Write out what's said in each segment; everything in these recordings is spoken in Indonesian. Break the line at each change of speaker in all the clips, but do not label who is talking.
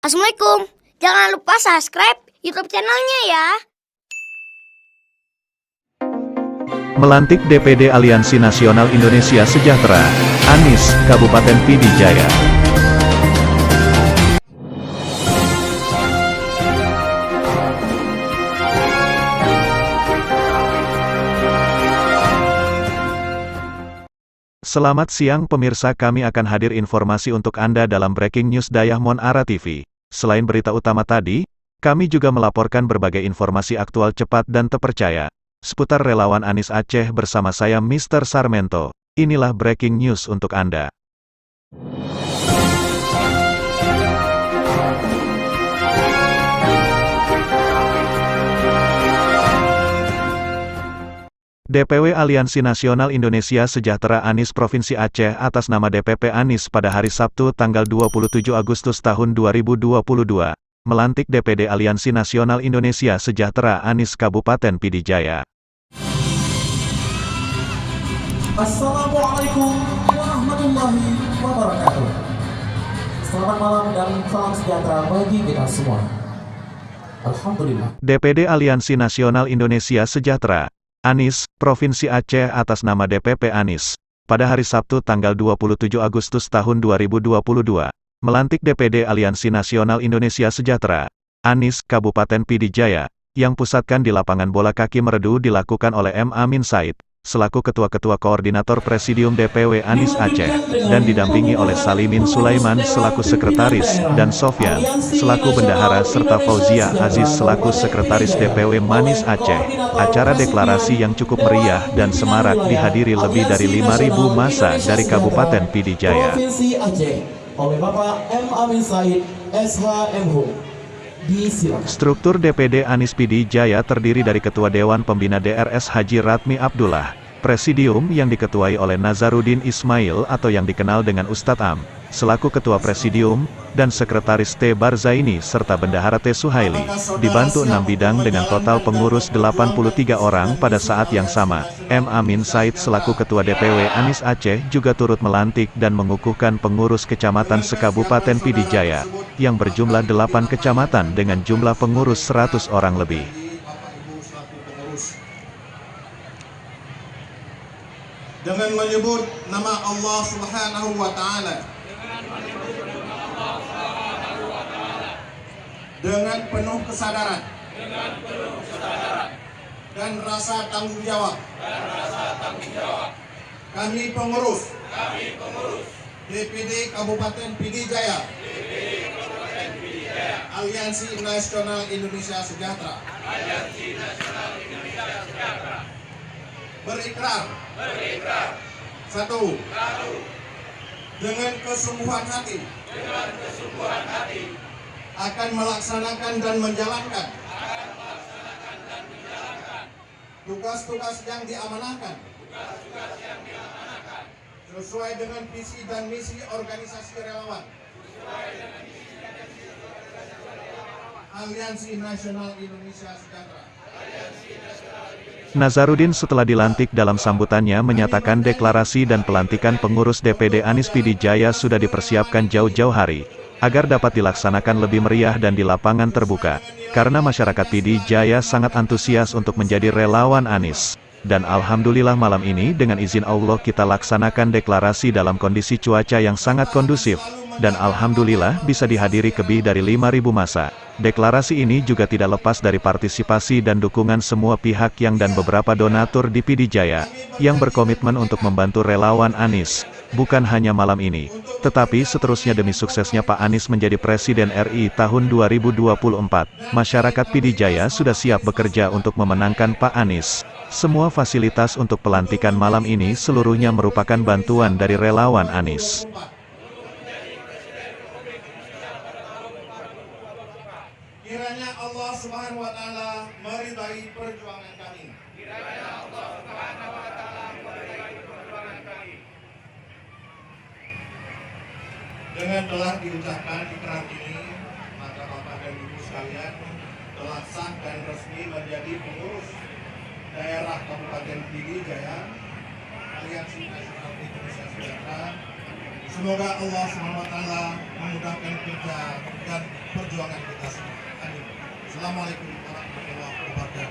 Assalamualaikum. Jangan lupa subscribe YouTube channelnya ya.
Melantik DPD Aliansi Nasional Indonesia Sejahtera, Anies, Kabupaten PD Jaya. Selamat siang pemirsa, kami akan hadir informasi untuk Anda dalam Breaking News Dayahmon Ara TV. Selain berita utama tadi, kami juga melaporkan berbagai informasi aktual cepat dan terpercaya seputar relawan Anies Aceh bersama saya Mr. Sarmento. Inilah Breaking News untuk Anda. DPW Aliansi Nasional Indonesia Sejahtera Anies Provinsi Aceh atas nama DPP Anies pada hari Sabtu tanggal 27 Agustus tahun 2022, melantik DPD Aliansi Nasional Indonesia Sejahtera Anies Kabupaten PD Jaya.
Assalamualaikum warahmatullahi wabarakatuh. Selamat malam dan salam sejahtera bagi kita semua. Alhamdulillah.
DPD Aliansi Nasional Indonesia Sejahtera Anies, Provinsi Aceh atas nama DPP Anies, pada hari Sabtu tanggal 27 Agustus tahun 2022, melantik DPD Aliansi Nasional Indonesia Sejahtera Anies Kabupaten PD Jaya, yang pusatkan di lapangan bola kaki Meredu dilakukan oleh M. Amin Said, selaku Ketua-Ketua Koordinator Presidium DPW Anies Aceh, dan didampingi oleh Salimin Sulaiman selaku Sekretaris, dan Sofyan, selaku Bendahara serta Fauzia Aziz selaku Sekretaris DPW Manis Aceh. Acara deklarasi yang cukup meriah dan semarak dihadiri lebih dari 5.000 massa dari Kabupaten PD Jaya.
Provinsi Aceh oleh Bapak M. Amin Said, SHMH.
Struktur DPD Anies PD Jaya terdiri dari Ketua Dewan Pembina DRS Haji Ratmi Abdullah, Presidium yang diketuai oleh Nazarudin Ismail atau yang dikenal dengan Ustadz Am, selaku Ketua Presidium, dan Sekretaris T. Barzaini serta Bendahara T. Suhaili, dibantu 6 bidang dengan total pengurus 83 orang pada saat yang sama. M. Amin Said selaku Ketua DPW Anies Aceh juga turut melantik dan mengukuhkan pengurus kecamatan se-Kabupaten PD Jaya, yang berjumlah 8 kecamatan dengan jumlah pengurus 100 orang lebih.
Dengan menyebut nama Allah Subhanahu wa Ta'ala, dengan penuh kesadaran dan rasa tanggung jawab, kami pengurus DPD Kabupaten PD Jaya, Aliansi Nasional Indonesia Sejahtera, berikrar, satu, dengan kesungguhan hati, akan melaksanakan dan menjalankan tugas-tugas yang diamanahkan sesuai dengan visi dan misi organisasi relawan Aliansi Nasional Indonesia Sejahtera.
Nazarudin setelah dilantik dalam sambutannya menyatakan deklarasi dan pelantikan pengurus DPD Anies PD Jaya sudah dipersiapkan jauh-jauh hari, agar dapat dilaksanakan lebih meriah dan di lapangan terbuka, karena masyarakat PD Jaya sangat antusias untuk menjadi relawan Anies. Dan alhamdulillah malam ini dengan izin Allah kita laksanakan deklarasi dalam kondisi cuaca yang sangat kondusif, dan alhamdulillah bisa dihadiri lebih dari 5.000 massa. Deklarasi ini juga tidak lepas dari partisipasi dan dukungan semua pihak yang dan beberapa donatur di PD Jaya, yang berkomitmen untuk membantu relawan Anies, bukan hanya malam ini, tetapi seterusnya demi suksesnya Pak Anies menjadi Presiden RI tahun 2024. Masyarakat PD Jaya sudah siap bekerja untuk memenangkan Pak Anies. Semua fasilitas untuk pelantikan malam ini seluruhnya merupakan bantuan dari relawan Anies.
Kiranya Allah Subhanahu wa Ta'ala meridai perjuangan kami. Dengan telah diucapkan ikrar ini, maka Bapak dan Ibu sekalian telah sah dan resmi menjadi pengurus daerah Kabupaten PD Jaya, Aliansi Nasional Indonesia Sejahtera. Semoga Allah SWT memudahkan kerja dan perjuangan kita semua. Amin. Assalamualaikum warahmatullahi wabarakatuh.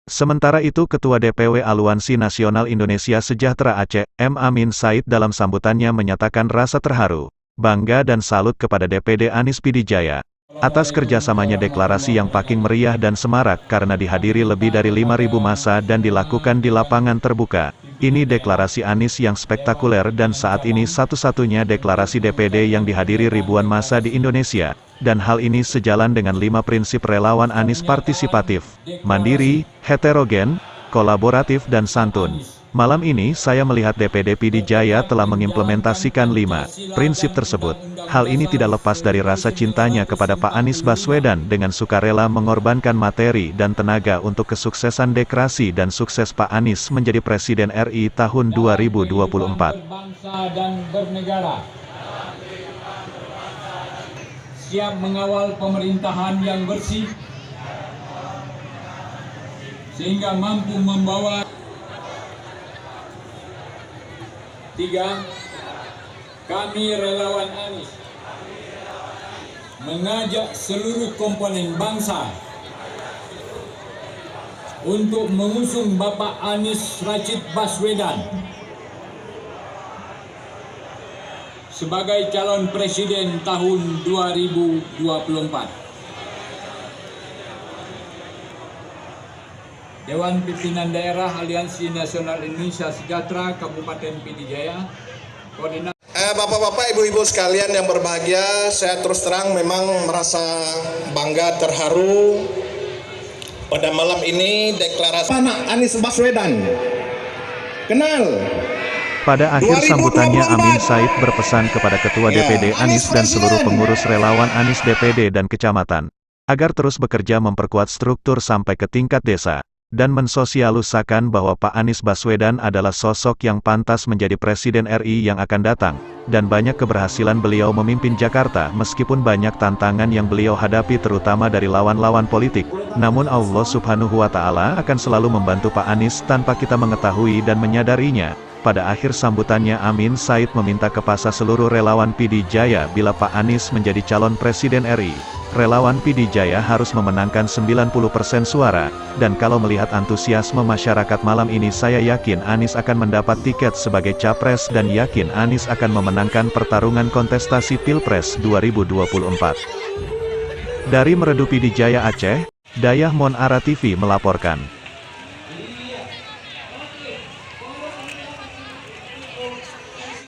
Sementara itu Ketua DPW Aliansi Nasional Indonesia Sejahtera Aceh, M. Amin Said dalam sambutannya menyatakan rasa terharu, bangga dan salut kepada DPD Anies Pidijaya atas kerjasamanya deklarasi yang paling meriah dan semarak karena dihadiri lebih dari 5.000 massa dan dilakukan di lapangan terbuka. Ini deklarasi Anies yang spektakuler dan saat ini satu-satunya deklarasi DPD yang dihadiri ribuan massa di Indonesia. Dan hal ini sejalan dengan 5 prinsip relawan Anies: partisipatif, mandiri, heterogen, kolaboratif dan santun. Malam ini saya melihat DPD Pidijaya telah mengimplementasikan 5 prinsip tersebut. Hal ini tidak lepas dari rasa cintanya kepada Pak Anies Baswedan dengan sukarela mengorbankan materi dan tenaga untuk kesuksesan deklarasi dan sukses Pak Anies menjadi Presiden RI tahun 2024.
Bangsa dan bernegara. Siap mengawal pemerintahan yang bersih sehingga mampu membawa 3. Kami relawan Anies mengajak seluruh komponen bangsa untuk mengusung Bapak Anies Rashid Baswedan sebagai calon presiden tahun 2024. Dewan Pimpinan Daerah Aliansi Nasional Indonesia Sejahtera Kabupaten Pidijaya, koordinator.
Bapak-bapak, ibu-ibu sekalian yang berbahagia, saya terus terang memang merasa bangga, terharu pada malam ini deklarasi Anies Baswedan. Kenal.
Pada akhir sambutannya Amin Said berpesan kepada Ketua DPD Anies dan seluruh pengurus relawan Anies DPD dan kecamatan, agar terus bekerja memperkuat struktur sampai ke tingkat desa, dan mensosialisasikan bahwa Pak Anies Baswedan adalah sosok yang pantas menjadi Presiden RI yang akan datang, dan banyak keberhasilan beliau memimpin Jakarta meskipun banyak tantangan yang beliau hadapi terutama dari lawan-lawan politik, namun Allah Subhanahu wa Ta'ala akan selalu membantu Pak Anies tanpa kita mengetahui dan menyadarinya. Pada akhir sambutannya Amin Said meminta kepada seluruh relawan Pidijaya bila Pak Anies menjadi calon Presiden RI, relawan Pidijaya harus memenangkan 90% suara, dan kalau melihat antusiasme masyarakat malam ini saya yakin Anies akan mendapat tiket sebagai Capres dan yakin Anies akan memenangkan pertarungan kontestasi Pilpres 2024. Dari Meredu Pidijaya Aceh, Dayah Mon Ara TV melaporkan.